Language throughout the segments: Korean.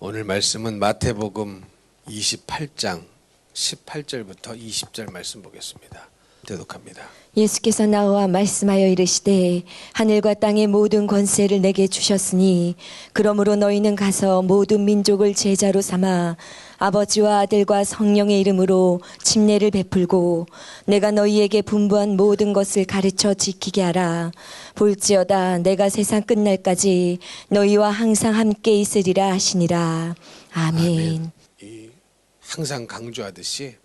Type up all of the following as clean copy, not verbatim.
오늘 말씀은 마태복음 28장 18절부터 20절 말씀 보겠습니다. 대독합니다. 예수께서 나와 말씀하여 이르시되 하늘과 땅의 모든 권세를 내게 주셨으니 그러므로 너희는 가서 모든 민족을 제자로 삼아 아버지와 아들과 성령의 이름으로 침례를 베풀고 내가 너희에게 분부한 모든 것을 가르쳐 지키게 하라. 볼지어다 내가 세상 끝날까지 너희와 항상 함께 있으리라 하시니라. 아멘. 항상 강조하듯이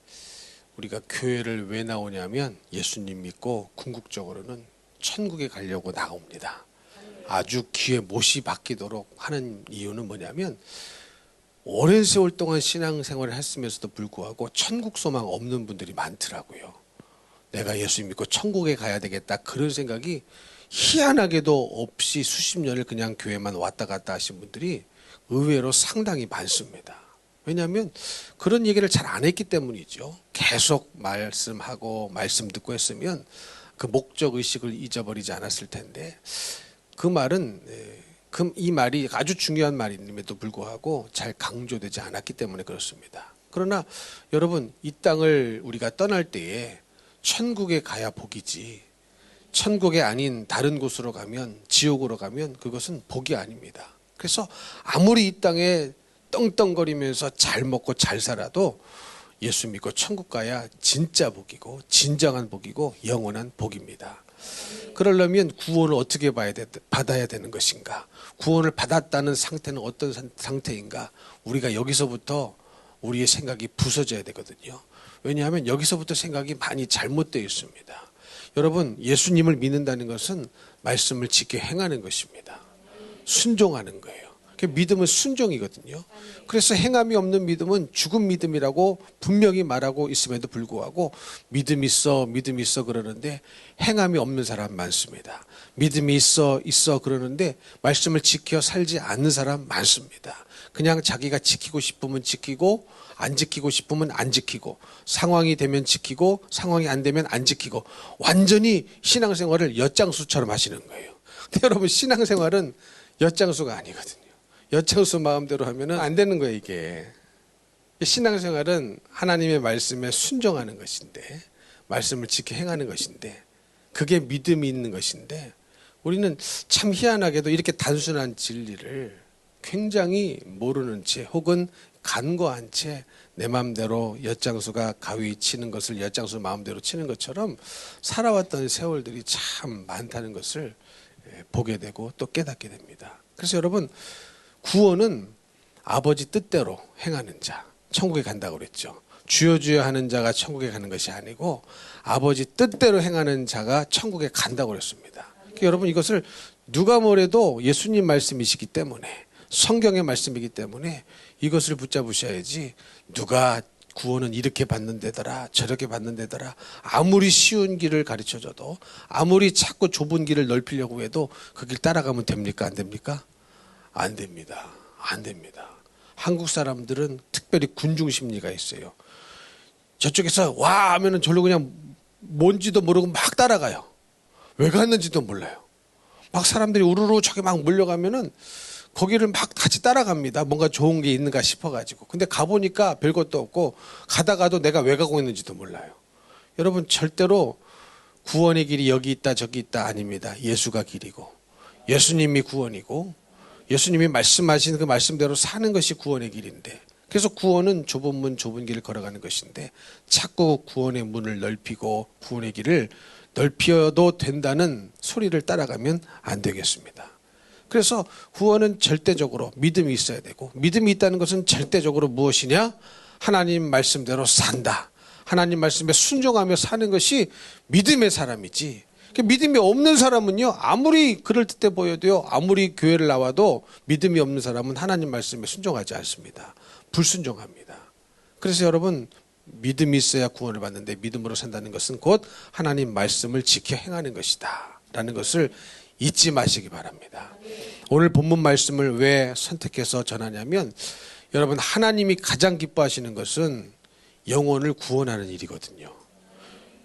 우리가 교회를 왜 나오냐면 예수님 믿고 궁극적으로는 천국에 가려고 나옵니다. 아주 귀에 못이 박히도록 하는 이유는 뭐냐면 오랜 세월 동안 신앙생활을 했으면서도 불구하고 천국 소망 없는 분들이 많더라고요. 내가 예수 믿고 천국에 가야 되겠다 그런 생각이 희한하게도 없이 수십 년을 그냥 교회만 왔다 갔다 하신 분들이 의외로 상당히 많습니다. 왜냐하면 그런 얘기를 잘 안 했기 때문이죠. 계속 말씀하고 말씀 듣고 했으면 그 목적의식을 잊어버리지 않았을 텐데 그 말은 이 말이 아주 중요한 말임에도 불구하고 잘 강조되지 않았기 때문에 그렇습니다. 그러나 여러분 이 땅을 우리가 떠날 때에 천국에 가야 복이지 천국이 아닌 다른 곳으로 가면 지옥으로 가면 그것은 복이 아닙니다. 그래서 아무리 이 땅에 떵떵거리면서 잘 먹고 잘 살아도 예수 믿고 천국 가야 진짜 복이고 진정한 복이고 영원한 복입니다. 그러려면 구원을 어떻게 받아야 되는 것인가? 구원을 받았다는 상태는 어떤 상태인가? 우리가 여기서부터 우리의 생각이 부서져야 되거든요. 왜냐하면 여기서부터 생각이 많이 잘못되어 있습니다. 여러분 예수님을 믿는다는 것은 말씀을 지켜 행하는 것입니다. 순종하는 거예요. 믿음은 순종이거든요. 그래서 행함이 없는 믿음은 죽은 믿음이라고 분명히 말하고 있음에도 불구하고 믿음 있어 그러는데 행함이 없는 사람 많습니다. 믿음이 있어 그러는데 말씀을 지켜 살지 않는 사람 많습니다. 그냥 자기가 지키고 싶으면 지키고 안 지키고 싶으면 안 지키고 상황이 되면 지키고 상황이 안 되면 안 지키고 완전히 신앙생활을 엿장수처럼 하시는 거예요. 근데 여러분 신앙생활은 엿장수가 아니거든요. 엿장수 마음대로 하면 안 되는 거예요. 이게 신앙생활은 하나님의 말씀에 순종하는 것인데 말씀을 지켜 행하는 것인데 그게 믿음이 있는 것인데 우리는 참 희한하게도 이렇게 단순한 진리를 굉장히 모르는 채 혹은 간과한 채 내 마음대로 엿장수가 가위 치는 것을 엿장수 마음대로 치는 것처럼 살아왔던 세월들이 참 많다는 것을 보게 되고 또 깨닫게 됩니다. 그래서 여러분 구원은 아버지 뜻대로 행하는 자 천국에 간다고 그랬죠. 주여 주여 하는 자가 천국에 가는 것이 아니고 아버지 뜻대로 행하는 자가 천국에 간다고 그랬습니다. 그러니까 여러분 이것을 누가 뭐래도 예수님 말씀이시기 때문에 성경의 말씀이기 때문에 이것을 붙잡으셔야지 누가 구원은 이렇게 받는 데더라 저렇게 받는 데더라 아무리 쉬운 길을 가르쳐줘도 아무리 자꾸 좁은 길을 넓히려고 해도 그 길 따라가면 됩니까? 안 됩니까? 안 됩니다. 안 됩니다. 한국 사람들은 특별히 군중 심리가 있어요. 저쪽에서 와 하면은 절로 그냥 뭔지도 모르고 막 따라가요. 왜 갔는지도 몰라요. 막 사람들이 우르르 저기 막 몰려가면은 거기를 막 같이 따라갑니다. 뭔가 좋은 게 있는가 싶어가지고. 근데 가보니까 별것도 없고 가다가도 내가 왜 가고 있는지도 몰라요. 여러분 절대로 구원의 길이 여기 있다 저기 있다 아닙니다. 예수가 길이고 예수님이 구원이고 예수님이 말씀하신 그 말씀대로 사는 것이 구원의 길인데 그래서 구원은 좁은 문 좁은 길을 걸어가는 것인데 자꾸 구원의 문을 넓히고 구원의 길을 넓혀도 된다는 소리를 따라가면 안 되겠습니다. 그래서 구원은 절대적으로 믿음이 있어야 되고 믿음이 있다는 것은 절대적으로 무엇이냐? 하나님 말씀대로 산다. 하나님 말씀에 순종하며 사는 것이 믿음의 사람이지 믿음이 없는 사람은요 아무리 그럴듯해 보여도요 아무리 교회를 나와도 믿음이 없는 사람은 하나님 말씀에 순종하지 않습니다. 불순종합니다. 그래서 여러분 믿음이 있어야 구원을 받는데 믿음으로 산다는 것은 곧 하나님 말씀을 지켜 행하는 것이다 라는 것을 잊지 마시기 바랍니다. 오늘 본문 말씀을 왜 선택해서 전하냐면 여러분 하나님이 가장 기뻐하시는 것은 영혼을 구원하는 일이거든요.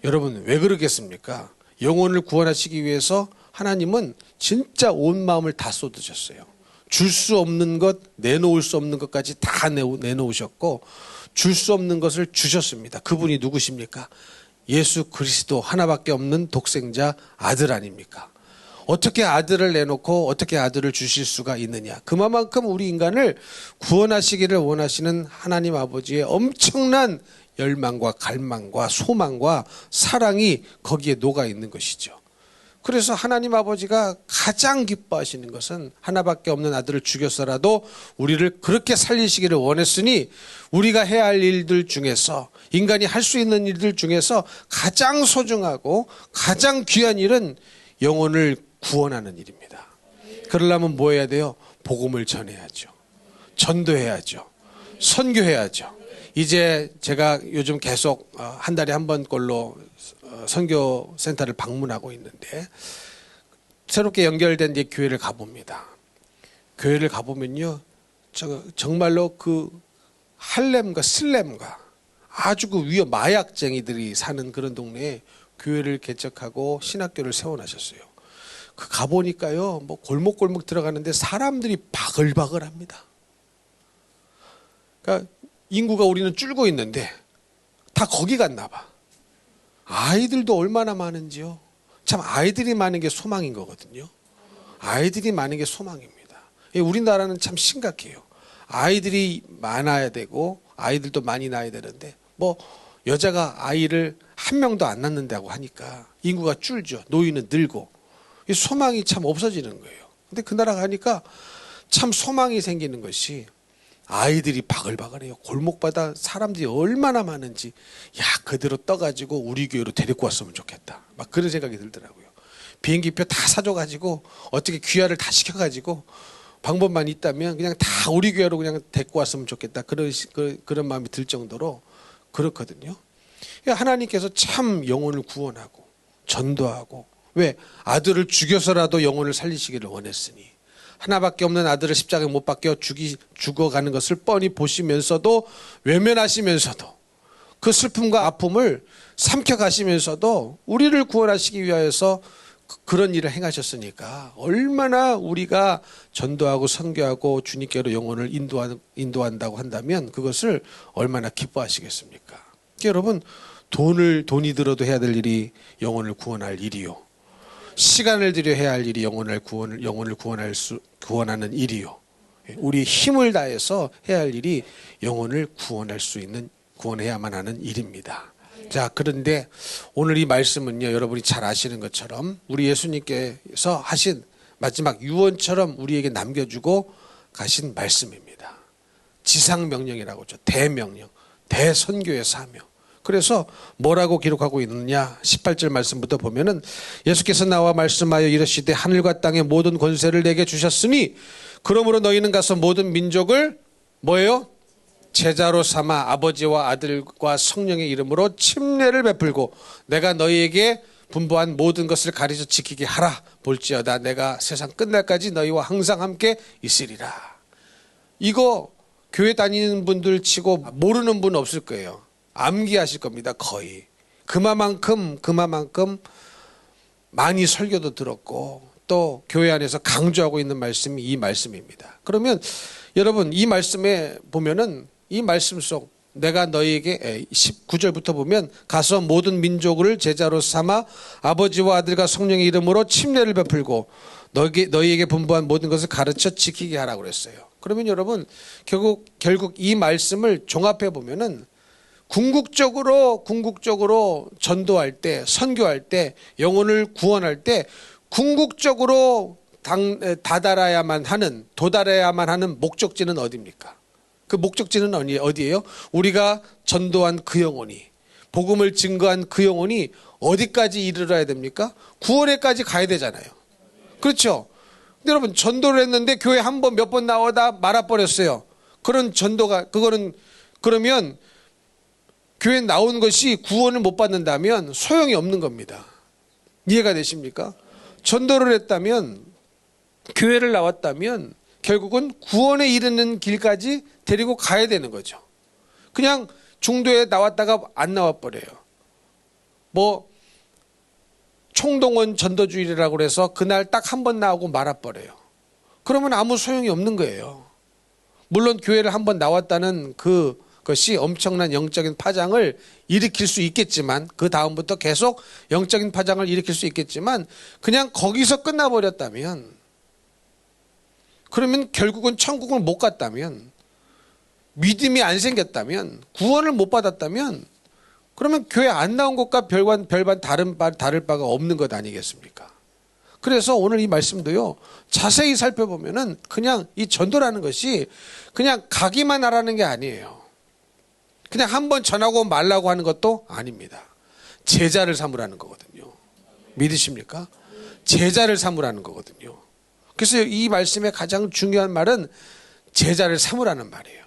여러분 왜 그러겠습니까? 영혼을 구원하시기 위해서 하나님은 진짜 온 마음을 다 쏟으셨어요. 줄 수 없는 것, 내놓을 수 없는 것까지 다 내놓으셨고 줄 수 없는 것을 주셨습니다. 그분이 누구십니까? 예수 그리스도 하나밖에 없는 독생자 아들 아닙니까? 어떻게 아들을 내놓고 어떻게 아들을 주실 수가 있느냐. 그만큼 우리 인간을 구원하시기를 원하시는 하나님 아버지의 엄청난 열망과 갈망과 소망과 사랑이 거기에 녹아 있는 것이죠. 그래서 하나님 아버지가 가장 기뻐하시는 것은 하나밖에 없는 아들을 죽여서라도 우리를 그렇게 살리시기를 원했으니 우리가 해야 할 일들 중에서, 인간이 할 수 있는 일들 중에서 가장 소중하고 가장 귀한 일은 영혼을 구원하는 일입니다. 그러려면 뭐 해야 돼요? 복음을 전해야죠. 전도해야죠. 선교해야죠. 이제 제가 요즘 계속 한 달에 한 번 꼴로 선교센터를 방문하고 있는데, 새롭게 연결된 이제 교회를 가봅니다. 교회를 가보면요, 정말로 그 할렘과 슬렘과 아주 그 마약쟁이들이 사는 그런 동네에 교회를 개척하고 신학교를 세워나셨어요. 그 가보니까요, 뭐 골목골목 들어가는데 사람들이 바글바글합니다. 그러니까 인구가 우리는 줄고 있는데 다 거기 갔나 봐. 아이들도 얼마나 많은지요. 참 아이들이 많은 게 소망인 거거든요. 아이들이 많은 게 소망입니다. 우리나라는 참 심각해요. 아이들이 많아야 되고 아이들도 많이 낳아야 되는데 뭐 여자가 아이를 한 명도 안 낳는다고 하니까 인구가 줄죠. 노인은 늘고 이 소망이 참 없어지는 거예요. 근데 그 나라 가니까 참 소망이 생기는 것이, 아이들이 바글바글해요. 골목마다 사람들이 얼마나 많은지, 야, 그대로 떠가지고 우리 교회로 데리고 왔으면 좋겠다. 막 그런 생각이 들더라고요. 비행기표 다 사줘가지고 어떻게 귀화를 다 시켜가지고 방법만 있다면 그냥 다 우리 교회로 그냥 데리고 왔으면 좋겠다. 그런 마음이 들 정도로 그렇거든요. 하나님께서 참 영혼을 구원하고 전도하고, 왜? 아들을 죽여서라도 영혼을 살리시기를 원했으니, 하나밖에 없는 아들을 십자가에 못 박혀 죽어가는 것을 뻔히 보시면서도, 외면하시면서도, 그 슬픔과 아픔을 삼켜가시면서도 우리를 구원하시기 위하여서 그런 일을 행하셨으니까 얼마나 우리가 전도하고 선교하고 주님께로 영혼을 인도한다고 한다면 그것을 얼마나 기뻐하시겠습니까? 여러분, 돈이 들어도 해야 될 일이 영혼을 구원할 일이요, 시간을 들여 해야 할 일이 영혼을 구원하는 일이요, 우리 힘을 다해서 해야 할 일이 영혼을 구원해야만 하는 일입니다. 자, 그런데 오늘 이 말씀은요, 여러분이 잘 아시는 것처럼 우리 예수님께서 하신 마지막 유언처럼 우리에게 남겨주고 가신 말씀입니다. 지상명령이라고 하죠. 대명령, 대선교의 사명. 그래서 뭐라고 기록하고 있느냐, 18절 말씀부터 보면은, 예수께서 나와 말씀하여 이르시되 하늘과 땅의 모든 권세를 내게 주셨으니 그러므로 너희는 가서 모든 민족을 뭐예요? 제자로 삼아 아버지와 아들과 성령의 이름으로 침례를 베풀고 내가 너희에게 분부한 모든 것을 가르쳐 지키게 하라. 볼지어다 내가 세상 끝날까지 너희와 항상 함께 있으리라. 이거 교회 다니는 분들 치고 모르는 분 없을 거예요. 암기하실 겁니다. 거의. 그만큼 많이 설교도 들었고 또 교회 안에서 강조하고 있는 말씀이 이 말씀입니다. 그러면 여러분, 이 말씀에 보면은, 이 말씀 속 내가 너희에게 19절부터 보면, 가서 모든 민족을 제자로 삼아 아버지와 아들과 성령의 이름으로 침례를 베풀고 너희에게 분부한 모든 것을 가르쳐 지키게 하라고 그랬어요. 그러면 여러분, 결국 이 말씀을 종합해 보면은 궁극적으로 전도할 때, 선교할 때, 영혼을 구원할 때 궁극적으로 도달해야만 하는 목적지는 어디입니까? 그 목적지는 어디예요? 우리가 전도한 그 영혼이, 복음을 증거한 그 영혼이 어디까지 이르러야 됩니까? 구원에까지 가야 되잖아요. 그렇죠? 근데 여러분, 전도를 했는데 교회 한 번, 몇 번 나오다 말아버렸어요. 그런 전도가, 그러면 교회에 나온 것이 구원을 못 받는다면 소용이 없는 겁니다. 이해가 되십니까? 전도를 했다면, 교회를 나왔다면 결국은 구원에 이르는 길까지 데리고 가야 되는 거죠. 그냥 중도에 나왔다가 안 나와버려요. 뭐 총동원 전도주일이라고 해서 그날 딱 한 번 나오고 말아버려요. 그러면 아무 소용이 없는 거예요. 물론 교회를 한번 나왔다는 그것이 엄청난 영적인 파장을 일으킬 수 있겠지만, 그 다음부터 계속 영적인 파장을 일으킬 수 있겠지만, 그냥 거기서 끝나버렸다면, 그러면 결국은 천국을 못 갔다면, 믿음이 안 생겼다면, 구원을 못 받았다면, 그러면 교회 안 나온 것과 별반 다를 바가 없는 것 아니겠습니까? 그래서 오늘 이 말씀도요, 자세히 살펴보면은 그냥 이 전도라는 것이 그냥 가기만 하라는 게 아니에요. 그냥 한번 전하고 말라고 하는 것도 아닙니다. 제자를 삼으라는 거거든요. 믿으십니까? 제자를 삼으라는 거거든요. 그래서 이 말씀의 가장 중요한 말은 제자를 삼으라는 말이에요.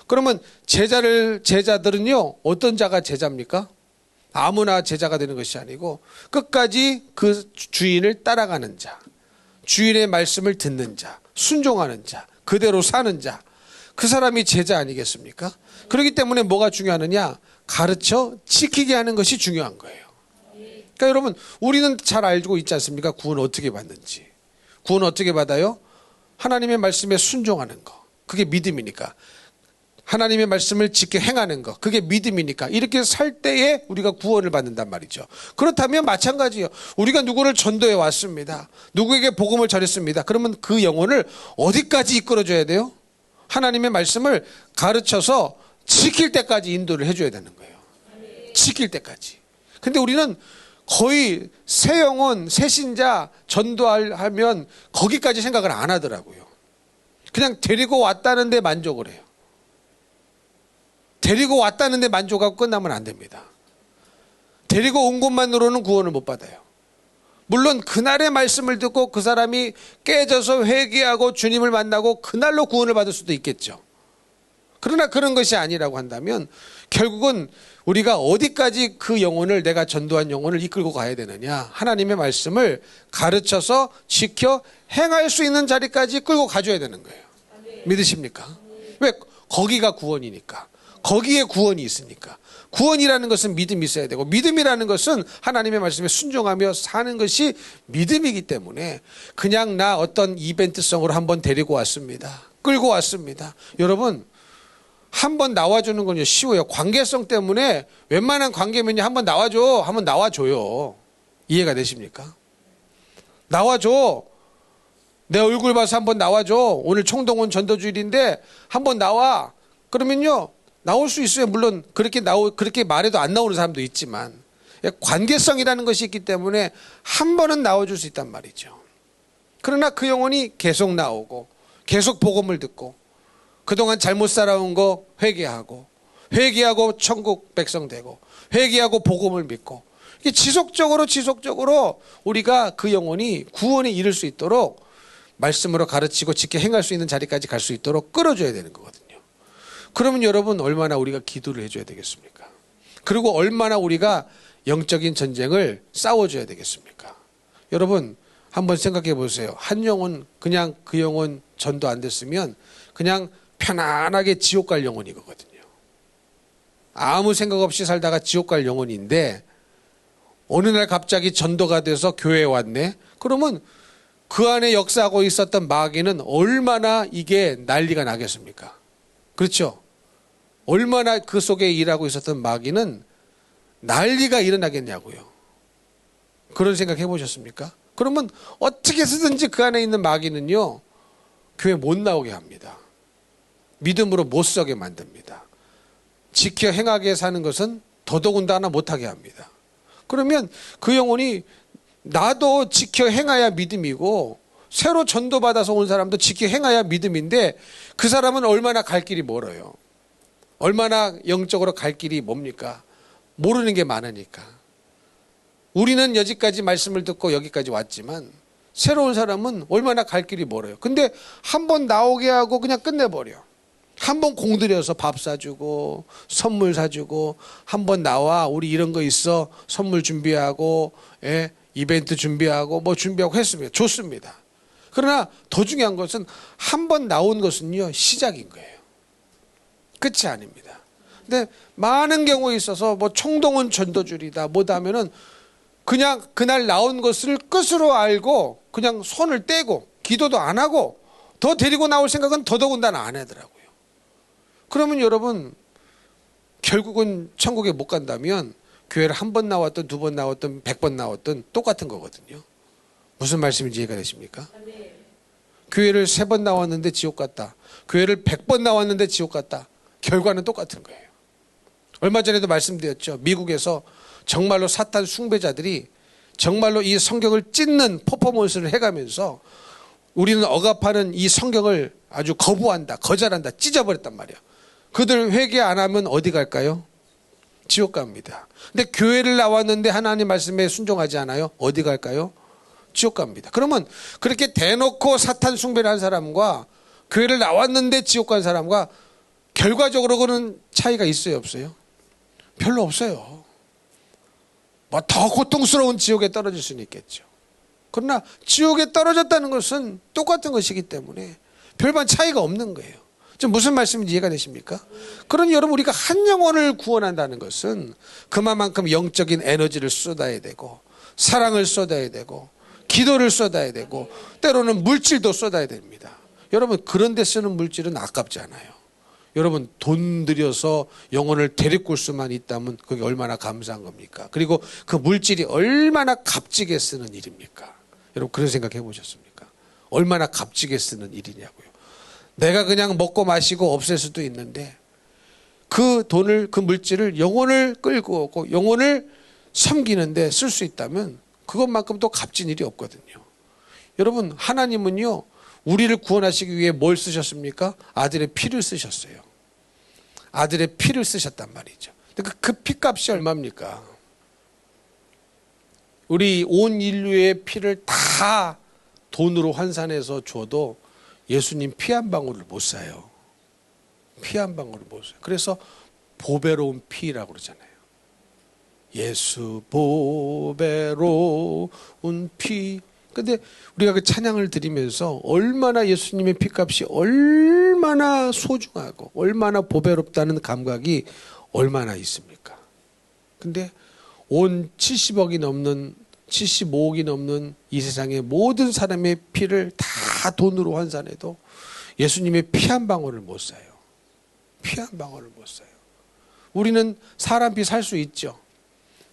그러면 제자들은요, 어떤 자가 제자입니까? 아무나 제자가 되는 것이 아니고 끝까지 그 주인을 따라가는 자, 주인의 말씀을 듣는 자, 순종하는 자, 그대로 사는 자, 그 사람이 제자 아니겠습니까? 그렇기 때문에 뭐가 중요하느냐? 가르쳐 지키게 하는 것이 중요한 거예요. 그러니까 여러분, 우리는 잘 알고 있지 않습니까? 구원 어떻게 받는지. 구원 어떻게 받아요? 하나님의 말씀에 순종하는 거, 그게 믿음이니까. 하나님의 말씀을 지켜 행하는 것, 그게 믿음이니까. 이렇게 살 때에 우리가 구원을 받는단 말이죠. 그렇다면 마찬가지예요. 우리가 누구를 전도해 왔습니다. 누구에게 복음을 전했습니다. 그러면 그 영혼을 어디까지 이끌어줘야 돼요? 하나님의 말씀을 가르쳐서 지킬 때까지 인도를 해줘야 되는 거예요. 지킬 때까지. 근데 우리는 거의 새 영혼, 새 신자 전도하면 거기까지 생각을 안 하더라고요. 그냥 데리고 왔다는 데 만족을 해요. 데리고 왔다는 데 만족하고 끝나면 안 됩니다. 데리고 온 것만으로는 구원을 못 받아요. 물론 그날의 말씀을 듣고 그 사람이 깨져서 회개하고 주님을 만나고 그날로 구원을 받을 수도 있겠죠. 그러나 그런 것이 아니라고 한다면 결국은 우리가 어디까지 그 영혼을, 내가 전도한 영혼을 이끌고 가야 되느냐, 하나님의 말씀을 가르쳐서 지켜 행할 수 있는 자리까지 끌고 가줘야 되는 거예요. 믿으십니까? 왜? 거기가 구원이니까. 거기에 구원이 있으니까. 구원이라는 것은 믿음이 있어야 되고, 믿음이라는 것은 하나님의 말씀에 순종하며 사는 것이 믿음이기 때문에 그냥 나 어떤 이벤트성으로 한번 데리고 왔습니다, 끌고 왔습니다. 여러분, 한번 나와주는 건요 쉬워요. 관계성 때문에 웬만한 관계면요 한번 나와줘 하면 나와줘요. 이해가 되십니까? 나와줘. 내 얼굴 봐서 한번 나와줘. 오늘 총동원 전도주일인데 한번 나와. 그러면요 나올 수 있어요. 물론 그렇게 말해도 안 나오는 사람도 있지만, 관계성이라는 것이 있기 때문에 한 번은 나와줄 수 있단 말이죠. 그러나 그 영혼이 계속 나오고 계속 복음을 듣고 그동안 잘못 살아온 거 회개하고 천국 백성 되고 회개하고 복음을 믿고, 이게 지속적으로 우리가 그 영혼이 구원에 이를 수 있도록 말씀으로 가르치고 지켜 행할 수 있는 자리까지 갈 수 있도록 끌어줘야 되는 거거든요. 그러면 여러분, 얼마나 우리가 기도를 해줘야 되겠습니까? 그리고 얼마나 우리가 영적인 전쟁을 싸워줘야 되겠습니까? 여러분, 한번 생각해 보세요. 한 영혼, 그냥 그 영혼 전도 안 됐으면 그냥 편안하게 지옥 갈 영혼이거든요. 아무 생각 없이 살다가 지옥 갈 영혼인데 어느 날 갑자기 전도가 돼서 교회에 왔네? 그러면 그 안에 역사하고 있었던 마귀는 얼마나 이게 난리가 나겠습니까? 그렇죠? 얼마나 그 속에 일하고 있었던 마귀는 난리가 일어나겠냐고요. 그런 생각 해보셨습니까? 그러면 어떻게 해서든지 그 안에 있는 마귀는요 교회 못 나오게 합니다. 믿음으로 못 서게 만듭니다. 지켜 행하게 사는 것은 더더군다나 못하게 합니다. 그러면 그 영혼이 나도 지켜 행해야 믿음이고 새로 전도받아서 온 사람도 지켜 행해야 믿음인데, 그 사람은 얼마나 갈 길이 멀어요. 얼마나 영적으로 갈 길이 뭡니까? 모르는 게 많으니까. 우리는 여기까지 말씀을 듣고 여기까지 왔지만 새로운 사람은 얼마나 갈 길이 멀어요. 근데 한번 나오게 하고 그냥 끝내버려. 한번 공들여서 밥 사주고 선물 사주고, 한번 나와 우리 이런 거 있어 선물 준비하고 이벤트 준비하고 뭐 준비하고 했습니다. 좋습니다. 그러나 더 중요한 것은 한번 나온 것은요 시작인 거예요. 끝이 아닙니다. 근데 많은 경우에 있어서 뭐 총동원 전도줄이다 뭐다 하면은 그냥 그날 나온 것을 끝으로 알고 그냥 손을 떼고 기도도 안 하고 더 데리고 나올 생각은 더더군다나 안 하더라고요. 그러면 여러분 결국은 천국에 못 간다면 교회를 한 번 나왔든 두 번 나왔든 100번 나왔든 똑같은 거거든요. 무슨 말씀인지 이해가 되십니까? 교회를 3번 나왔는데 지옥 갔다. 교회를 100번 나왔는데 지옥 갔다. 결과는 똑같은 거예요. 얼마 전에도 말씀드렸죠. 미국에서 정말로 사탄 숭배자들이 정말로 이 성경을 찢는 퍼포먼스를 해가면서 우리는 억압하는 이 성경을 아주 거부한다, 거절한다, 찢어버렸단 말이에요. 그들 회개 안 하면 어디 갈까요? 지옥 갑니다. 근데 교회를 나왔는데 하나님 말씀에 순종하지 않아요? 어디 갈까요? 지옥 갑니다. 그러면 그렇게 대놓고 사탄 숭배를 한 사람과 교회를 나왔는데 지옥 간 사람과 결과적으로는 차이가 있어요, 없어요? 별로 없어요. 뭐 더 고통스러운 지옥에 떨어질 수는 있겠죠. 그러나 지옥에 떨어졌다는 것은 똑같은 것이기 때문에 별반 차이가 없는 거예요. 지금 무슨 말씀인지 이해가 되십니까? 그러니 여러분 우리가 한 영혼을 구원한다는 것은 그만큼 영적인 에너지를 쏟아야 되고 사랑을 쏟아야 되고 기도를 쏟아야 되고 때로는 물질도 쏟아야 됩니다. 여러분 그런 데 쓰는 물질은 아깝지 않아요. 여러분 돈 들여서 영혼을 데리고 올 수만 있다면 그게 얼마나 감사한 겁니까? 그리고 그 물질이 얼마나 값지게 쓰는 일입니까? 여러분 그런 생각 해보셨습니까? 얼마나 값지게 쓰는 일이냐고요. 내가 그냥 먹고 마시고 없앨 수도 있는데 그 돈을, 그 물질을 영혼을 끌고 오고 영혼을 섬기는데 쓸 수 있다면 그것만큼 또 값진 일이 없거든요. 여러분 하나님은요 우리를 구원하시기 위해 뭘 쓰셨습니까? 아들의 피를 쓰셨어요. 아들의 피를 쓰셨단 말이죠. 그 피값이 얼마입니까? 우리 온 인류의 피를 다 돈으로 환산해서 줘도 예수님 피 한 방울을 못 사요. 피 한 방울을 못 사요. 그래서 보배로운 피라고 그러잖아요. 예수 보배로운 피. 근데 우리가 그 찬양을 드리면서 얼마나 예수님의 피값이 얼마나 소중하고 얼마나 보배롭다는 감각이 얼마나 있습니까? 근데 온 70억이 넘는 75억이 넘는 이 세상의 모든 사람의 피를 다 돈으로 환산해도 예수님의 피 한 방울을 못 사요. 피 한 방울을 못 사요. 우리는 사람 피 살 수 있죠.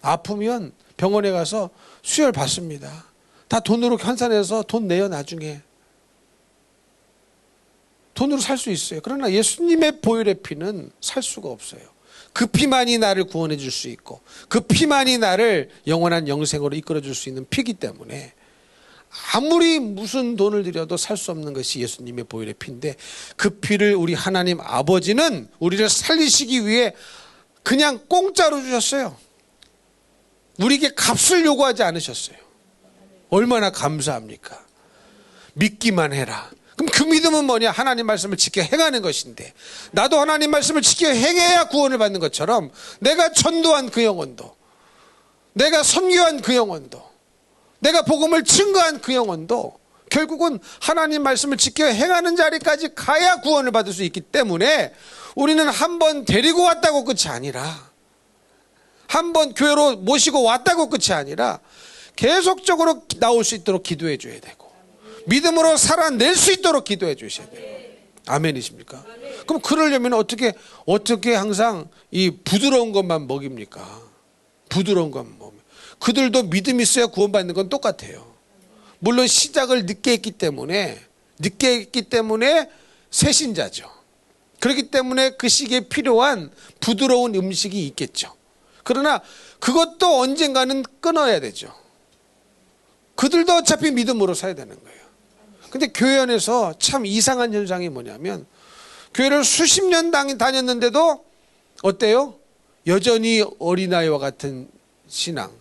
아프면 병원에 가서 수혈 받습니다. 다 돈으로 환산해서 돈 내요. 나중에 돈으로 살 수 있어요. 그러나 예수님의 보혈의 피는 살 수가 없어요. 그 피만이 나를 구원해 줄 수 있고 그 피만이 나를 영원한 영생으로 이끌어 줄 수 있는 피이기 때문에 아무리 무슨 돈을 들여도 살 수 없는 것이 예수님의 보혈의 피인데 그 피를 우리 하나님 아버지는 우리를 살리시기 위해 그냥 공짜로 주셨어요. 우리에게 값을 요구하지 않으셨어요. 얼마나 감사합니까? 믿기만 해라. 그럼 그 믿음은 뭐냐? 하나님 말씀을 지켜 행하는 것인데 나도 하나님 말씀을 지켜 행해야 구원을 받는 것처럼 내가 전도한 그 영혼도 내가 선교한 그 영혼도 내가 복음을 증거한 그 영혼도 결국은 하나님 말씀을 지켜 행하는 자리까지 가야 구원을 받을 수 있기 때문에 우리는 한 번 데리고 왔다고 끝이 아니라 한 번 교회로 모시고 왔다고 끝이 아니라 계속적으로 나올 수 있도록 기도해 줘야 되고 믿음으로 살아낼 수 있도록 기도해 주셔야 돼요. 아멘이십니까? 그럼 그러려면 어떻게 항상 이 부드러운 것만 먹입니까? 부드러운 것만 먹으면 그들도 믿음이 있어야 구원받는 건 똑같아요. 물론 시작을 늦게 했기 때문에 새신자죠. 그렇기 때문에 그 시기에 필요한 부드러운 음식이 있겠죠. 그러나 그것도 언젠가는 끊어야 되죠. 그들도 어차피 믿음으로 살아야 되는 거예요. 근데 교회 안에서 참 이상한 현상이 뭐냐면 교회를 수십 년 다녔는데도 어때요? 여전히 어린아이와 같은 신앙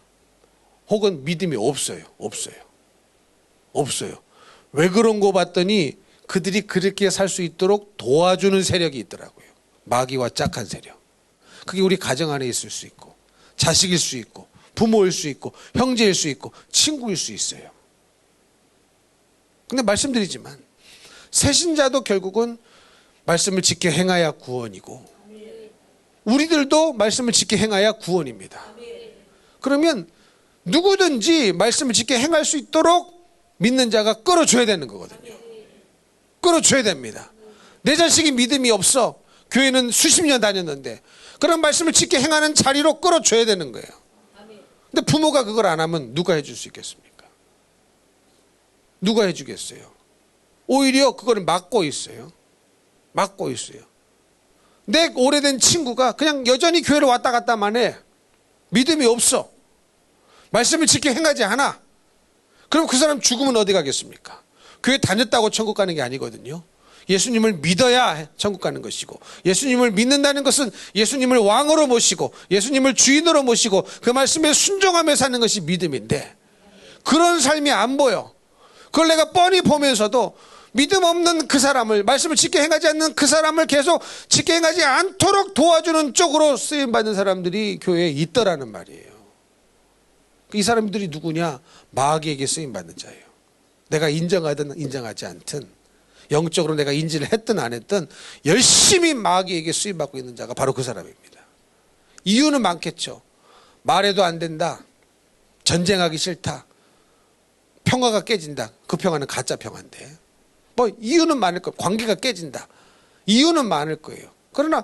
혹은 믿음이 없어요. 왜 그런 거 봤더니 그들이 그렇게 살 수 있도록 도와주는 세력이 있더라고요. 마귀와 짝한 세력. 그게 우리 가정 안에 있을 수 있고 자식일 수 있고 부모일 수 있고 형제일 수 있고 친구일 수 있어요. 근데 말씀드리지만 새신자도 결국은 말씀을 지켜 행하야 구원이고 우리들도 말씀을 지켜 행하야 구원입니다. 그러면 누구든지 말씀을 지켜 행할 수 있도록 믿는 자가 끌어줘야 되는 거거든요. 끌어줘야 됩니다. 내 자식이 믿음이 없어. 교회는 수십 년 다녔는데 그런 말씀을 지켜 행하는 자리로 끌어줘야 되는 거예요. 근데 부모가 그걸 안 하면 누가 해줄 수 있겠습니까? 누가 해주겠어요? 오히려 그걸 막고 있어요. 막고 있어요. 내 오래된 친구가 그냥 여전히 교회를 왔다 갔다만 해. 믿음이 없어. 말씀을 지켜 행하지 않아. 그럼 그 사람 죽으면 어디 가겠습니까? 교회 다녔다고 천국 가는 게 아니거든요. 예수님을 믿어야 천국 가는 것이고, 예수님을 믿는다는 것은 예수님을 왕으로 모시고 예수님을 주인으로 모시고 그 말씀에 순종하며 사는 것이 믿음인데, 그런 삶이 안 보여. 그걸 내가 뻔히 보면서도 믿음 없는 그 사람을, 말씀을 지켜 행하지 않는 그 사람을 계속 지켜 행하지 않도록 도와주는 쪽으로 쓰임받는 사람들이 교회에 있더라는 말이에요. 이 사람들이 누구냐? 마귀에게 쓰임받는 자예요. 내가 인정하든 인정하지 않든, 영적으로 내가 인지를 했든 안 했든 열심히 마귀에게 쓰임받고 있는 자가 바로 그 사람입니다. 이유는 많겠죠. 말해도 안 된다, 전쟁하기 싫다, 평화가 깨진다. 그 평화는 가짜 평화인데 뭐 이유는 많을 거예요. 관계가 깨진다, 이유는 많을 거예요. 그러나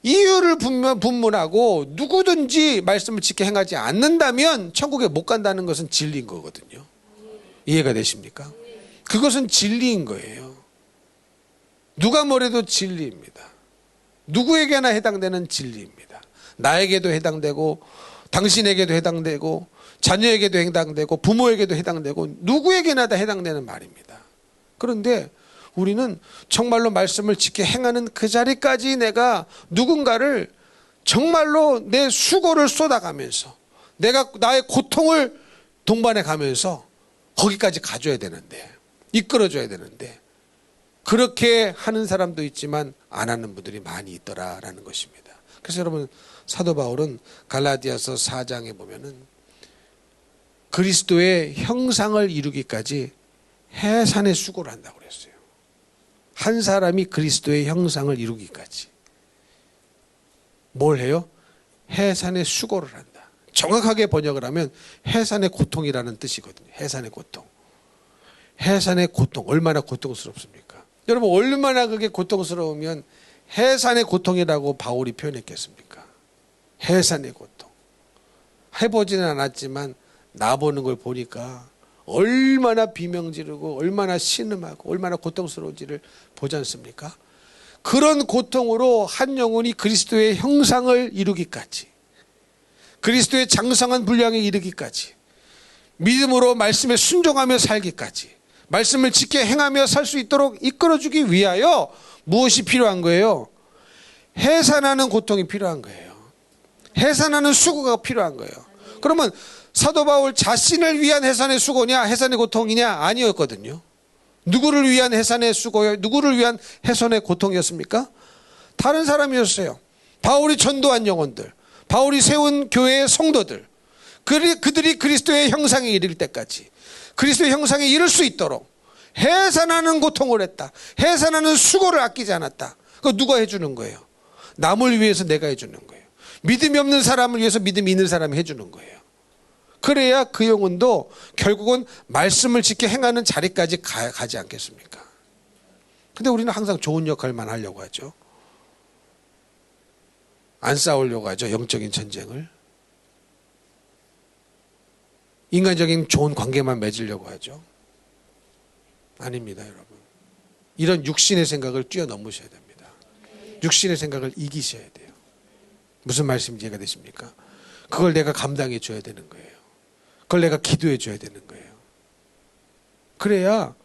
이유를 분문하고 누구든지 말씀을 지켜 행하지 않는다면 천국에 못 간다는 것은 진리인 거거든요. 이해가 되십니까? 그것은 진리인 거예요. 누가 뭐래도 진리입니다. 누구에게나 해당되는 진리입니다. 나에게도 해당되고 당신에게도 해당되고 자녀에게도 해당되고 부모에게도 해당되고 누구에게나 다 해당되는 말입니다. 그런데 우리는 정말로 말씀을 지켜 행하는 그 자리까지 내가 누군가를 정말로 내 수고를 쏟아가면서 내가 나의 고통을 동반해 가면서 거기까지 가줘야 되는데, 이끌어줘야 되는데, 그렇게 하는 사람도 있지만 안 하는 분들이 많이 있더라라는 것입니다. 그래서 여러분, 사도 바울은 갈라디아서 4장에 보면은 그리스도의 형상을 이루기까지 해산의 수고를 한다고 그랬어요. 한 사람이 그리스도의 형상을 이루기까지 뭘 해요? 해산의 수고를 한다. 정확하게 번역을 하면 해산의 고통이라는 뜻이거든요. 해산의 고통. 해산의 고통, 얼마나 고통스럽습니까? 여러분, 얼마나 그게 고통스러우면 해산의 고통이라고 바울이 표현했겠습니까? 해산의 고통. 해보지는 않았지만 나보는 걸 보니까 얼마나 비명지르고 얼마나 신음하고 얼마나 고통스러운지를 보지 않습니까? 그런 고통으로 한 영혼이 그리스도의 형상을 이루기까지, 그리스도의 장성한 분량에 이르기까지, 믿음으로 말씀에 순종하며 살기까지, 말씀을 지켜 행하며 살 수 있도록 이끌어주기 위하여 무엇이 필요한 거예요? 해산하는 고통이 필요한 거예요. 해산하는 수고가 필요한 거예요. 그러면 사도 바울 자신을 위한 해산의 수고냐 해산의 고통이냐? 아니었거든요. 누구를 위한 해산의 수고요? 누구를 위한 해산의 고통이었습니까? 다른 사람이었어요. 바울이 전도한 영혼들, 바울이 세운 교회의 성도들, 그들이 그리스도의 형상에 이를 때까지, 그리스도의 형상에 이를 수 있도록 해산하는 고통을 했다. 해산하는 수고를 아끼지 않았다. 그거 누가 해주는 거예요? 남을 위해서 내가 해주는 거예요. 믿음이 없는 사람을 위해서 믿음이 있는 사람이 해주는 거예요. 그래야 그 영혼도 결국은 말씀을 지켜 행하는 자리까지 가지 않겠습니까? 근데 우리는 항상 좋은 역할만 하려고 하죠. 안 싸우려고 하죠. 영적인 전쟁을. 인간적인 좋은 관계만 맺으려고 하죠. 아닙니다, 여러분. 이런 육신의 생각을 뛰어넘으셔야 됩니다. 육신의 생각을 이기셔야 돼요. 무슨 말씀인지 이해가 되십니까? 그걸 내가 감당해 줘야 되는 거예요. 그걸 내가 기도해 줘야 되는 거예요. 그래야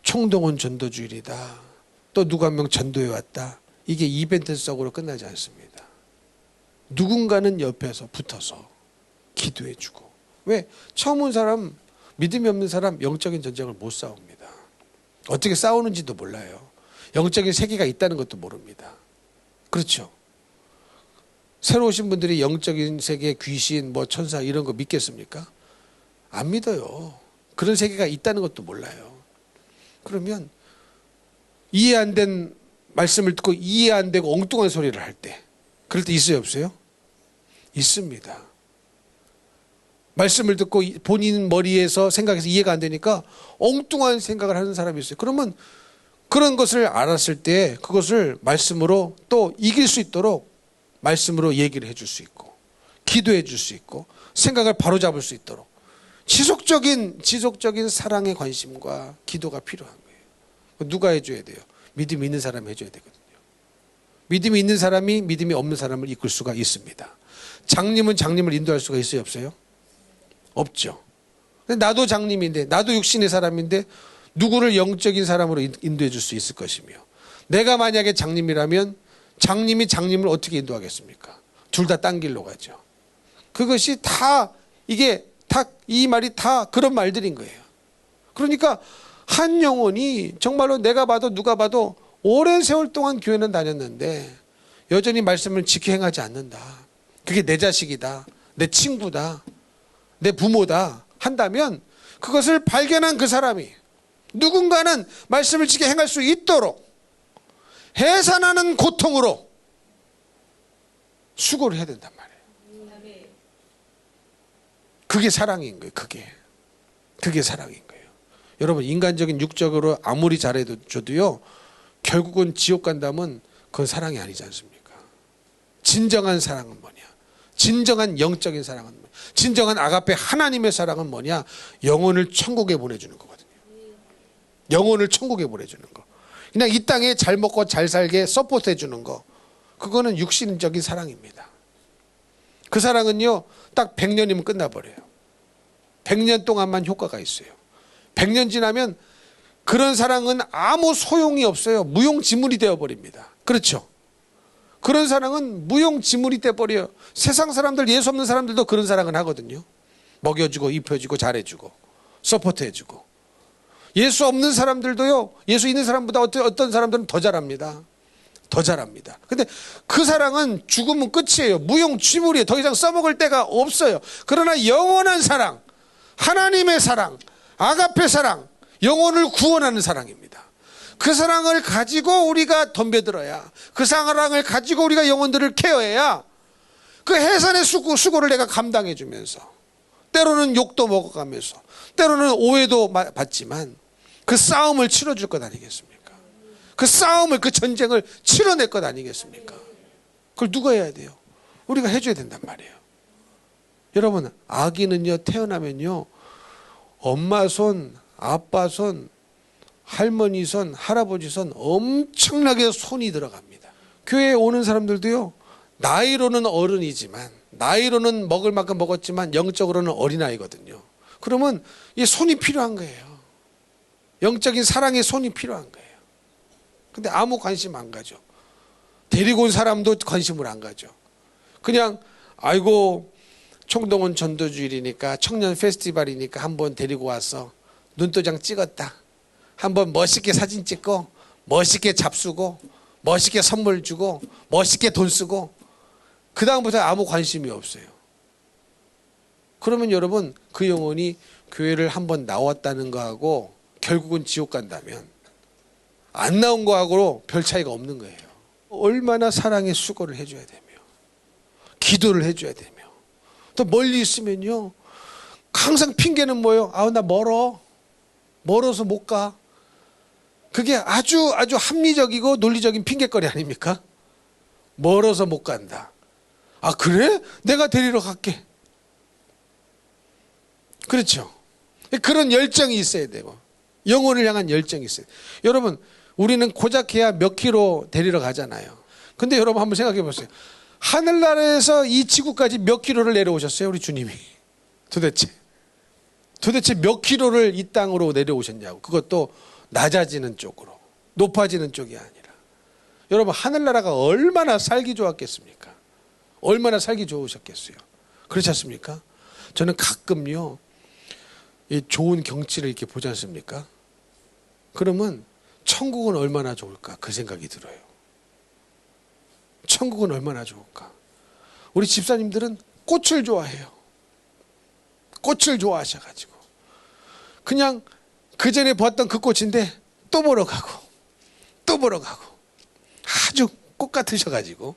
총동원 전도주일이다, 또 누가 한 명 전도해 왔다, 이게 이벤트성으로 끝나지 않습니다. 누군가는 옆에서 붙어서 기도해 주고. 왜? 처음 온 사람, 믿음이 없는 사람 영적인 전쟁을 못 싸웁니다. 어떻게 싸우는지도 몰라요. 영적인 세계가 있다는 것도 모릅니다. 그렇죠? 새로 오신 분들이 영적인 세계, 귀신, 뭐 천사 이런 거 믿겠습니까? 안 믿어요. 그런 세계가 있다는 것도 몰라요. 그러면 이해 안 된 말씀을 듣고 이해 안 되고 엉뚱한 소리를 할 때, 그럴 때 있어요, 없어요? 있습니다. 말씀을 듣고 본인 머리에서 생각해서 이해가 안 되니까 엉뚱한 생각을 하는 사람이 있어요. 그러면 그런 것을 알았을 때 그것을 말씀으로 또 이길 수 있도록 말씀으로 얘기를 해줄 수 있고 기도해 줄 수 있고 생각을 바로잡을 수 있도록 지속적인 사랑의 관심과 기도가 필요한 거예요. 누가 해줘야 돼요? 믿음이 있는 사람이 해줘야 되거든요. 믿음이 있는 사람이 믿음이 없는 사람을 이끌 수가 있습니다. 장님은 장님을 인도할 수가 있어요, 없어요? 없죠. 근데 나도 장님인데 나도 육신의 사람인데 누구를 영적인 사람으로 인도해 줄 수 있을 것이며, 내가 만약에 장님이라면 장님이 장님을 어떻게 인도하겠습니까? 둘 다 딴 길로 가죠. 그것이 다 이게 다 이 말이 다 그런 말들인 거예요. 그러니까 한 영혼이 정말로 내가 봐도 누가 봐도 오랜 세월 동안 교회는 다녔는데 여전히 말씀을 지켜 행하지 않는다. 그게 내 자식이다, 내 친구다, 내 부모다 한다면 그것을 발견한 그 사람이 누군가는 말씀을 지켜 행할 수 있도록 해산하는 고통으로 수고를 해야 된단 말이에요. 그게 사랑인 거예요. 그게 사랑인 거예요. 여러분, 인간적인 육적으로 아무리 잘해줘도요, 결국은 지옥 간다면 그건 사랑이 아니지 않습니까? 진정한 사랑은 뭐냐? 진정한 영적인 사랑은 뭐냐? 진정한 아가페 하나님의 사랑은 뭐냐? 영혼을 천국에 보내주는 거거든요. 영혼을 천국에 보내주는 거. 그냥 이 땅에 잘 먹고 잘 살게 서포트 해주는 거, 그거는 육신적인 사랑입니다. 그 사랑은요, 딱 100년이면 끝나버려요. 100년 동안만 효과가 있어요. 100년 지나면 그런 사랑은 아무 소용이 없어요. 무용지물이 되어버립니다. 그렇죠? 그런 사랑은 무용지물이 되어버려요. 세상 사람들, 예수 없는 사람들도 그런 사랑을 하거든요. 먹여주고 입혀주고 잘해주고 서포트해주고. 예수 없는 사람들도요, 예수 있는 사람보다 어떤 사람들은 더 잘합니다. 더 잘합니다. 근데 그 사랑은 죽으면 끝이에요. 무용지물이에요. 더 이상 써먹을 데가 없어요. 그러나 영원한 사랑, 하나님의 사랑, 아가페 사랑, 영혼을 구원하는 사랑입니다. 그 사랑을 가지고 우리가 덤벼들어야, 그 사랑을 가지고 우리가 영혼들을 케어해야 그 해산의 수고를 내가 감당해 주면서, 때로는 욕도 먹어가면서, 때로는 오해도 받지만 그 싸움을 치러줄 것 아니겠습니까? 그 싸움을, 그 전쟁을 치러낼 것 아니겠습니까? 그걸 누가 해야 돼요? 우리가 해줘야 된단 말이에요. 여러분, 아기는요, 태어나면요, 엄마 손, 아빠 손, 할머니 손, 할아버지 손, 엄청나게 손이 들어갑니다. 교회에 오는 사람들도요, 나이로는 어른이지만, 나이로는 먹을 만큼 먹었지만 영적으로는 어린아이거든요. 그러면 이 손이 필요한 거예요. 영적인 사랑의 손이 필요한 거예요. 근데 아무 관심 안 가죠. 데리고 온 사람도 관심을 안 가죠. 그냥 아이고 총동원 전도주일이니까, 청년 페스티벌이니까 한번 데리고 와서 눈도장 찍었다, 한번 멋있게 사진 찍고 멋있게 잡수고 멋있게 선물 주고 멋있게 돈 쓰고, 그 다음부터 아무 관심이 없어요. 그러면 여러분, 그 영혼이 교회를 한번 나왔다는 거하고 결국은 지옥 간다면 안 나온 거하고 별 차이가 없는 거예요. 얼마나 사랑의 수고를 해줘야 되며, 기도를 해줘야 되며, 또 멀리 있으면요, 항상 핑계는 뭐예요? 나 멀어서 못 가. 그게 아주 합리적이고 논리적인 핑계거리 아닙니까? 멀어서 못 간다. 아, 그래? 내가 데리러 갈게. 그렇죠? 그런 열정이 있어야 되고, 영혼을 향한 열정이 있어요. 여러분, 우리는 고작 해야 몇 킬로 데리러 가잖아요. 근데 여러분 한번 생각해 보세요. 하늘나라에서 이 지구까지 몇 킬로를 내려오셨어요, 우리 주님이? 도대체 몇 킬로를 이 땅으로 내려오셨냐고. 그것도 낮아지는 쪽으로, 높아지는 쪽이 아니라. 여러분, 하늘나라가 얼마나 살기 좋았겠습니까? 얼마나 살기 좋으셨겠어요? 그렇지 않습니까? 저는 가끔요, 이 좋은 경치를 이렇게 보지 않습니까? 그러면 천국은 얼마나 좋을까, 그 생각이 들어요. 천국은 얼마나 좋을까. 우리 집사님들은 꽃을 좋아해요. 꽃을 좋아하셔가지고 그냥 그 전에 봤던 그 꽃인데 또 보러 가고 또 보러 가고, 아주 꽃 같으셔가지고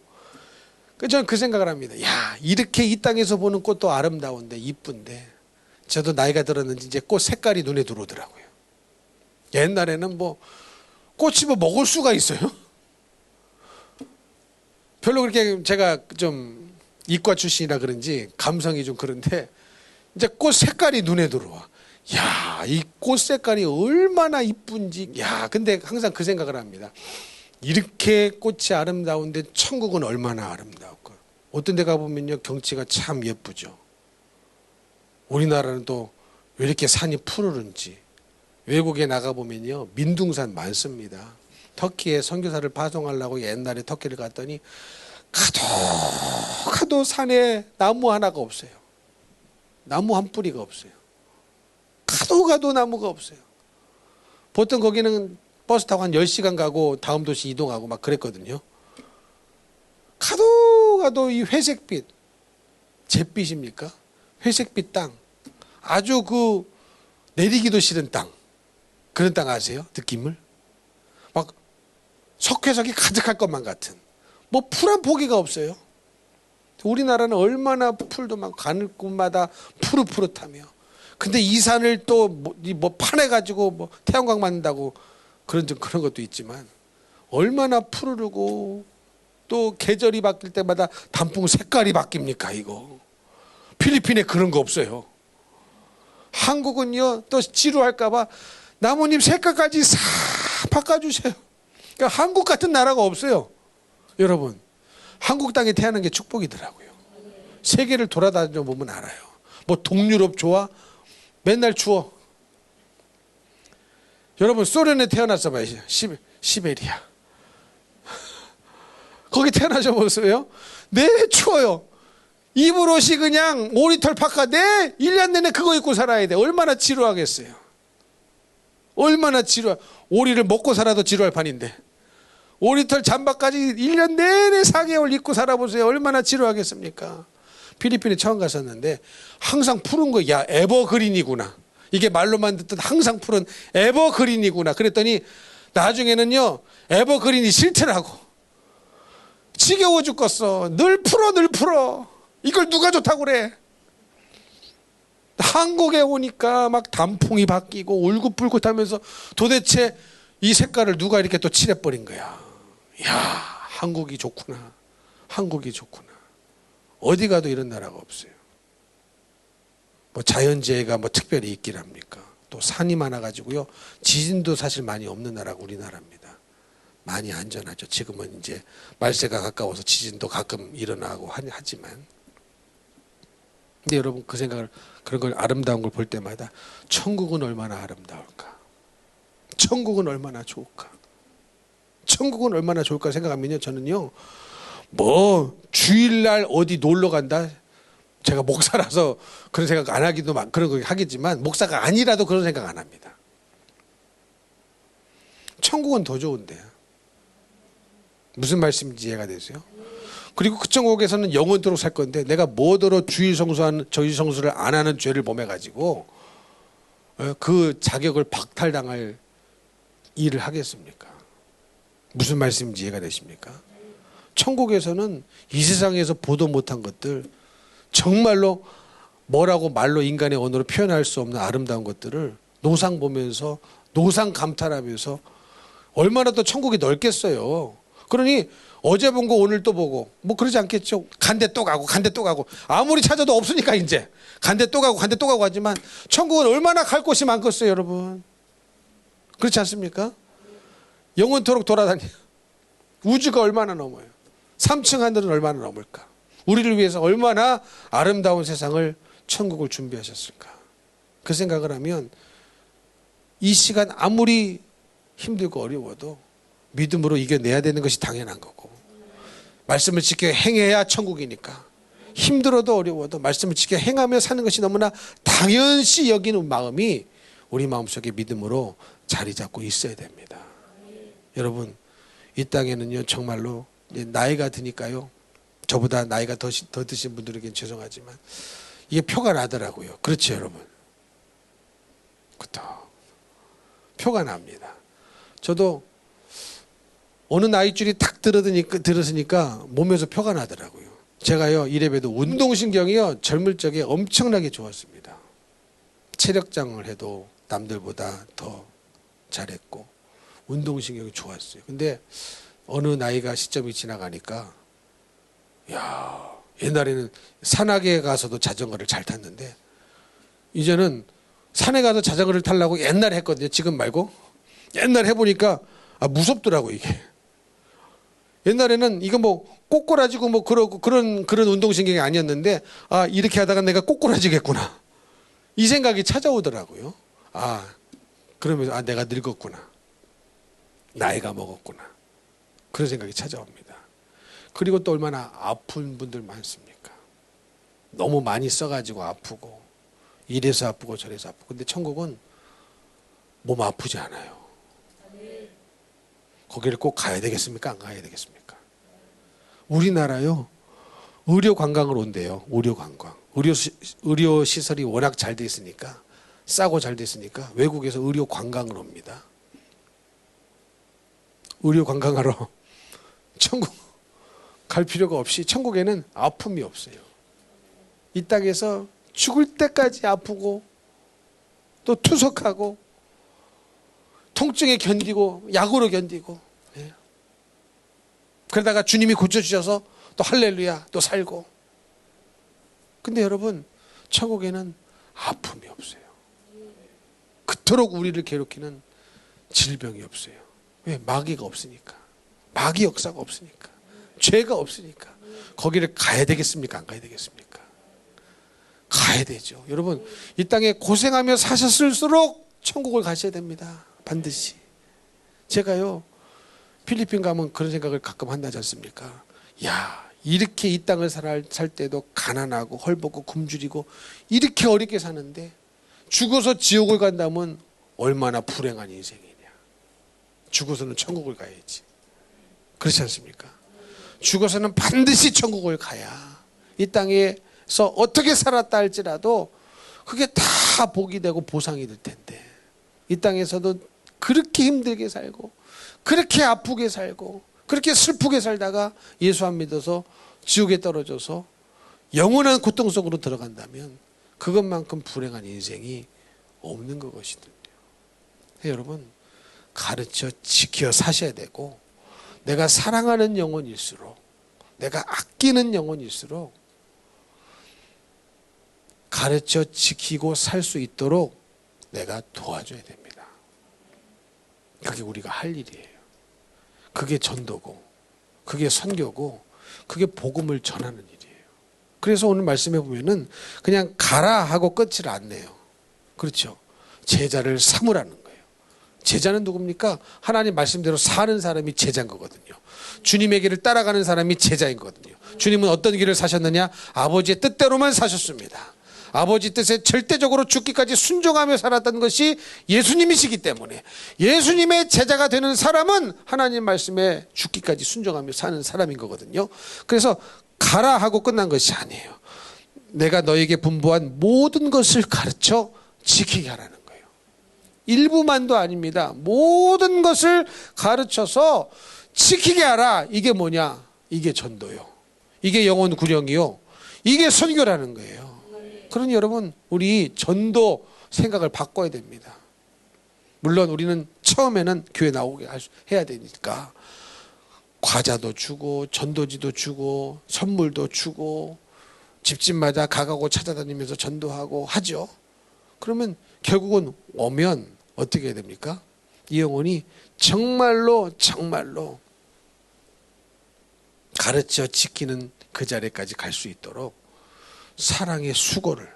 저는 그 생각을 합니다. 야, 이렇게 이 땅에서 보는 꽃도 아름다운데 이쁜데, 저도 나이가 들었는지 이제 꽃 색깔이 눈에 들어오더라고요. 옛날에는 뭐 꽃이 뭐 먹을 수가 있어요? 별로 그렇게 제가 좀 이과 출신이라 그런지 감성이 좀 그런데 이제 꽃 색깔이 눈에 들어와. 야, 이 꽃 색깔이 얼마나 이쁜지. 야, 근데 항상 그 생각을 합니다. 이렇게 꽃이 아름다운데 천국은 얼마나 아름다울까. 어떤 데 가보면요 경치가 참 예쁘죠. 우리나라는 또 왜 이렇게 산이 푸르른지. 외국에 나가보면요 민둥산 많습니다. 터키에 선교사를 파송하려고 옛날에 터키를 갔더니 가도 산에 나무 하나가 없어요. 나무 한 뿌리가 없어요. 가도 나무가 없어요. 보통 거기는 버스 타고 한 10시간 가고 다음 도시 이동하고 막 그랬거든요. 가도 이 회색빛, 잿빛입니까? 회색빛 땅. 아주 그 내리기도 싫은 땅. 그런 땅 아세요? 느낌을? 막 석회석이 가득할 것만 같은. 뭐 풀 한 포기가 없어요. 우리나라는 얼마나 풀도 많고 가는 곳마다 푸릇푸릇하며. 근데 이 산을 또 뭐 파내가지고 뭐 태양광 맞는다고 그런 것도 있지만 얼마나 푸르르고 또 계절이 바뀔 때마다 단풍 색깔이 바뀝니까 이거. 필리핀에 그런 거 없어요. 한국은요 또 지루할까봐 나무님 색깔까지 싹 바꿔주세요. 그러니까 한국 같은 나라가 없어요. 여러분 한국 땅에 태어난 게 축복이더라고요. 세계를 돌아다녀 보면 알아요. 뭐 동유럽 좋아? 맨날 추워. 여러분 소련에 태어났어 봐요. 시베리아. 거기 태어나셔 보세요. 네 추워요. 입을 옷이 그냥 오리털 파카. 네 1년 내내 그거 입고 살아야 돼. 얼마나 지루하겠어요. 얼마나 지루하. 오리를 먹고 살아도 지루할 판인데 오리털 잠바까지 1년 내내 4개월 입고 살아보세요. 얼마나 지루하겠습니까. 필리핀에 처음 갔었는데 항상 푸른 거. 야 에버그린이구나. 이게 말로만 듣던 항상 푸른 에버그린이구나. 그랬더니 나중에는요 에버그린이 싫더라고. 지겨워 죽겠어. 늘 풀어. 이걸 누가 좋다고 그래. 한국에 오니까 막 단풍이 바뀌고 울긋불긋하면서 도대체 이 색깔을 누가 이렇게 또 칠해버린 거야. 야 한국이 좋구나. 한국이 좋구나. 어디 가도 이런 나라가 없어요. 뭐 자연재해가 뭐 특별히 있긴 합니까? 또 산이 많아가지고요 지진도 사실 많이 없는 나라가 우리나라입니다. 많이 안전하죠. 지금은 이제 말세가 가까워서 지진도 가끔 일어나고 하지만. 근데 여러분 그 생각을 그런 걸 아름다운 걸 볼 때마다 천국은 얼마나 아름다울까? 천국은 얼마나 좋을까? 천국은 얼마나 좋을까 생각하면요 저는요 뭐 주일날 어디 놀러 간다. 제가 목사라서 그런 생각 안 하기도 그런 거 하겠지만 목사가 아니라도 그런 생각 안 합니다. 천국은 더 좋은데요. 무슨 말씀인지 이해가 되세요? 그리고 그 천국에서는 영원토록 살 건데 내가 뭐더러 주일 성수를 안 하는 죄를 범해가지고 그 자격을 박탈당할 일을 하겠습니까? 무슨 말씀인지 이해가 되십니까? 천국에서는 이 세상에서 보도 못한 것들 정말로 뭐라고 말로 인간의 언어로 표현할 수 없는 아름다운 것들을 노상 보면서 노상 감탄하면서 얼마나 또 천국이 넓겠어요. 그러니 어제 본 거 오늘 또 보고 뭐 그러지 않겠죠. 간데 또 가고 아무리 찾아도 없으니까 이제 간데 또 가고 하지만 천국은 얼마나 갈 곳이 많겠어요 여러분. 그렇지 않습니까? 영원토록 돌아다녀. 우주가 얼마나 넘어요. 3층 하늘은 얼마나 넘을까. 우리를 위해서 얼마나 아름다운 세상을 천국을 준비하셨을까. 그 생각을 하면 이 시간 아무리 힘들고 어려워도 믿음으로 이겨내야 되는 것이 당연한 거고 말씀을 지켜 행해야 천국이니까 힘들어도 어려워도 말씀을 지켜 행하며 사는 것이 너무나 당연시 여기는 마음이 우리 마음속에 믿음으로 자리 잡고 있어야 됩니다. 여러분 이 땅에는요 정말로 나이가 드니까요 저보다 나이가 더 드신 분들에겐 죄송하지만 이게 표가 나더라고요. 그렇죠 여러분. 그렇죠. 표가 납니다. 저도 어느 나이줄이 탁 들었으니까 몸에서 표가 나더라고요. 제가요 이래봬도 운동신경이요 젊을 적에 엄청나게 좋았습니다. 체력장을 해도 남들보다 더 잘했고 운동신경이 좋았어요. 근데 어느 나이가 시점이 지나가니까 야, 옛날에는 산악에 가서도 자전거를 잘 탔는데 이제는 산에 가서 자전거를 타려고 옛날에 했거든요. 지금 말고. 옛날 해보니까 무섭더라고 이게. 옛날에는 이거 뭐 꼬꾸라지고 뭐 그러고 그런 운동신경이 아니었는데 이렇게 하다가 내가 꼬꾸라지겠구나. 이 생각이 찾아오더라고요. 그러면서 내가 늙었구나. 나이가 먹었구나. 그런 생각이 찾아옵니다. 그리고 또 얼마나 아픈 분들 많습니까? 너무 많이 써가지고 아프고 이래서 아프고 저래서 아프고. 근데 천국은 몸 아프지 않아요. 거기를 꼭 가야 되겠습니까? 안 가야 되겠습니까? 우리나라요, 의료 관광을 온대요. 의료 관광. 의료 시설이 워낙 잘 돼 있으니까, 싸고 잘 돼 있으니까 외국에서 의료 관광을 옵니다. 의료 관광하러 천국 갈 필요가 없이 천국에는 아픔이 없어요. 이 땅에서 죽을 때까지 아프고 또 투석하고 통증에 견디고 약으로 견디고, 예. 그러다가 주님이 고쳐주셔서 또 할렐루야 또 살고. 근데 여러분 천국에는 아픔이 없어요. 그토록 우리를 괴롭히는 질병이 없어요. 왜? 마귀가 없으니까. 마귀 역사가 없으니까. 죄가 없으니까. 거기를 가야 되겠습니까? 안 가야 되겠습니까? 가야 되죠. 여러분 이 땅에 고생하며 사셨을수록 천국을 가셔야 됩니다. 반드시. 제가요 필리핀 가면 그런 생각을 가끔 한다지 않습니까? 야, 이렇게 이 땅을 살 때도 가난하고 헐벗고 굶주리고 이렇게 어렵게 사는데 죽어서 지옥을 간다면 얼마나 불행한 인생이냐. 죽어서는 천국을 가야지. 그렇지 않습니까? 죽어서는 반드시 천국을 가야 이 땅에서 어떻게 살았다 할지라도 그게 다 복이 되고 보상이 될 텐데 이 땅에서도 그렇게 힘들게 살고 그렇게 아프게 살고 그렇게 슬프게 살다가 예수 안 믿어서 지옥에 떨어져서 영원한 고통 속으로 들어간다면 그것만큼 불행한 인생이 없는 것이거든요. 여러분 가르쳐 지켜 사셔야 되고 내가 사랑하는 영혼일수록 내가 아끼는 영혼일수록 가르쳐 지키고 살 수 있도록 내가 도와줘야 됩니다. 그게 우리가 할 일이에요. 그게 전도고 그게 선교고 그게 복음을 전하는 일이에요. 그래서 오늘 말씀해 보면은 그냥 가라 하고 끝을 안 내요. 그렇죠? 제자를 삼으라는 거예요. 제자는 누굽니까? 하나님 말씀대로 사는 사람이 제자인 거거든요. 주님의 길을 따라가는 사람이 제자인 거거든요. 주님은 어떤 길을 사셨느냐? 아버지의 뜻대로만 사셨습니다. 아버지 뜻에 절대적으로 죽기까지 순종하며 살았던 것이 예수님이시기 때문에 예수님의 제자가 되는 사람은 하나님 말씀에 죽기까지 순종하며 사는 사람인 거거든요. 그래서 가라 하고 끝난 것이 아니에요. 내가 너에게 분부한 모든 것을 가르쳐 지키게 하라는 거예요. 일부만도 아닙니다. 모든 것을 가르쳐서 지키게 하라. 이게 뭐냐? 이게 전도요. 이게 영혼 구령이요. 이게 선교라는 거예요. 그러니 여러분 우리 전도 생각을 바꿔야 됩니다. 물론 우리는 처음에는 교회 나오게 해야 되니까 과자도 주고 전도지도 주고 선물도 주고 집집마다 가가고 찾아다니면서 전도하고 하죠. 그러면 결국은 오면 어떻게 해야 됩니까? 이 영혼이 정말로 가르쳐 지키는 그 자리까지 갈 수 있도록 사랑의 수고를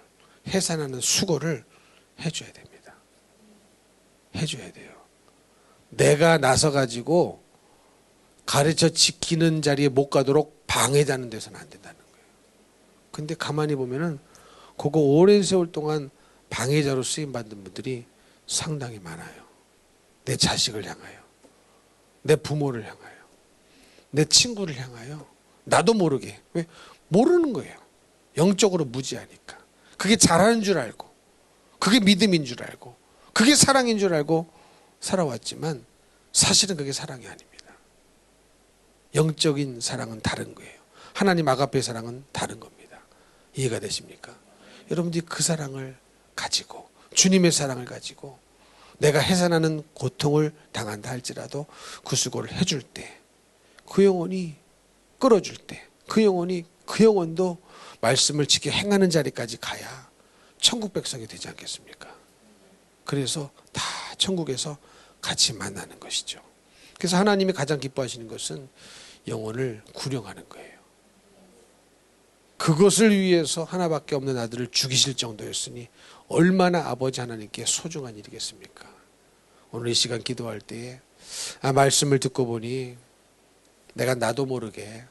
해산하는 수고를 해줘야 됩니다. 해줘야 돼요. 내가 나서 가지고 가르쳐 지키는 자리에 못 가도록 방해자는 데서는 안 된다는 거예요. 근데 가만히 보면은 그거 오랜 세월 동안 방해자로 쓰임 받는 분들이 상당히 많아요. 내 자식을 향하여, 내 부모를 향하여, 내 친구를 향하여 나도 모르게. 왜? 모르는 거예요. 영적으로 무지하니까. 그게 잘하는 줄 알고 그게 믿음인 줄 알고 그게 사랑인 줄 알고 살아왔지만 사실은 그게 사랑이 아닙니다. 영적인 사랑은 다른 거예요. 하나님 아가페의 사랑은 다른 겁니다. 이해가 되십니까? 여러분들이 그 사랑을 가지고 주님의 사랑을 가지고 내가 해산하는 고통을 당한다 할지라도 그 수고를 해줄 때, 그 영혼이 끌어줄 때, 그 영혼도 말씀을 지켜 행하는 자리까지 가야 천국 백성이 되지 않겠습니까? 그래서 다 천국에서 같이 만나는 것이죠. 그래서 하나님이 가장 기뻐하시는 것은 영혼을 구령하는 거예요. 그것을 위해서 하나밖에 없는 아들을 죽이실 정도였으니 얼마나 아버지 하나님께 소중한 일이겠습니까? 오늘 이 시간 기도할 때에 말씀을 듣고 보니 내가 나도 모르게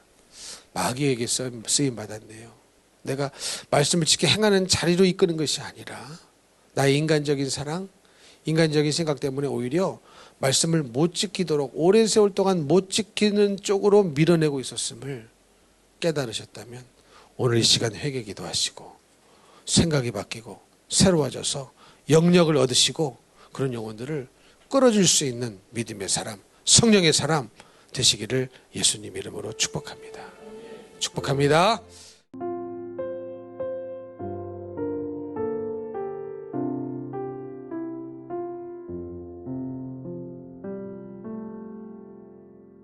마귀에게 쓰임 받았네요. 내가 말씀을 지켜 행하는 자리로 이끄는 것이 아니라 나의 인간적인 사랑, 인간적인 생각 때문에 오히려 말씀을 못 지키도록 오랜 세월 동안 못 지키는 쪽으로 밀어내고 있었음을 깨달으셨다면 오늘 이 시간 회개 기도하시고 생각이 바뀌고 새로워져서 영력을 얻으시고 그런 영혼들을 끌어줄 수 있는 믿음의 사람, 성령의 사람 되시기를 예수님 이름으로 축복합니다. 축복합니다.